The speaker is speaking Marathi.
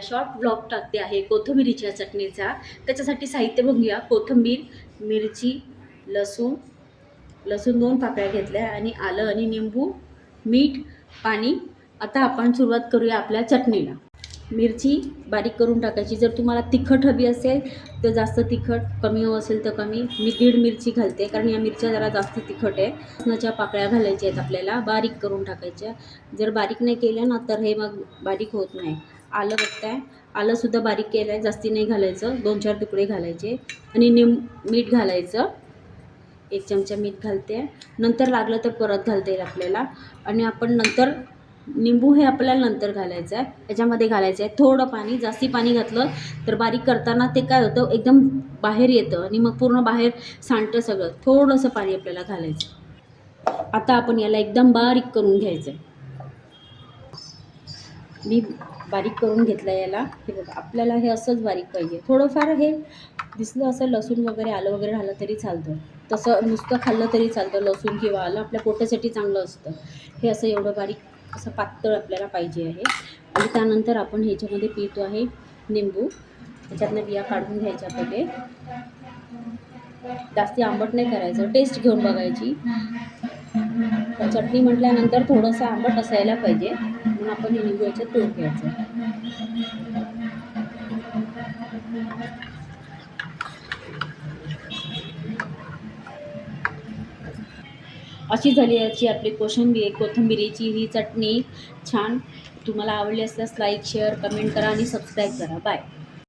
शॉर्ट ब्लॉग टाकते आहे कोथिंबिरीच्या चटणीचा. त्याच्यासाठी साहित्य बघूया. कोथिंबीर, मिरची, लसूण, 2 पाकळ्या घेतल्या आणि आलं आणि निंबू, मीठ, पाणी. आता आपण सुरुवात करूया आपल्या चटणीला. मिरची बारीक करून टाकायची. जर तुम्हाला तिखट हवी असेल तर जास्त तिखट, कमी असेल तर कमी. मी 1.5 मिरची घालते कारण या मिरच्या जरा जास्त तिखट आहे. लसणाच्या पाकळ्या घालायच्या आहेत आपल्याला, बारीक करून टाकायच्या. जर बारीक नाही केल्या ना तर हे मग बारीक होत नाही. आलं बघताय, आलंसुद्धा बारीक केलं आहे, जास्ती नाही घालायचं. 2-4 तुकडे घालायचे आणि मीठ घालायचं. 1 चमचा मीठ घालते. नंतर लागलं तर परत घालता येईल आपल्याला. आणि आपण नंतर निंबू हे आपल्याला नंतर घालायचं आहे. याच्यामध्ये घालायचं आहे थोडं पाणी. जास्ती पाणी घातलं तर बारीक करताना ते काय होतं, एकदम बाहेर येतं आणि मग पूर्ण बाहेर सांडतं सगळं. थोडंसं पाणी आपल्याला घालायचं. आता आपण याला एकदम बारीक करून घ्यायचं आहे. मी बारीक करून घेतलं याला. हे बघा, आपल्याला हे असंच बारीक पाहिजे. थोडंफार हे दिसलं असं लसूण वगैरे, आलं वगैरे झालं तरी चालतं. तसं नुसतं खाल्लं तरी चालतं. लसूण किंवा आलं आपल्या पोटासाठी चांगलं असतं. हे असं एवढं बारीक, असं पातळ आपल्याला पाहिजे आहे. आणि त्यानंतर आपण ह्याच्यामध्ये पितो आहे निंबू. त्याच्यातनं बिया काढून घ्यायच्या पहिले. जास्ती आंबट नाही करायचं, टेस्ट घेऊन बघायची. चटणी म्हटल्यानंतर थोडंसं आंबट असायला पाहिजे म्हणून आपण हे निंबू याच्यात पिळून घ्यायचं. अशी झाली याची आपली कोथिंबिरीची ही चटणी छान. तुम्हाला आवडली असल्यास लाईक, शेअर, कमेंट करा आणि सबस्क्राईब करा. बाय.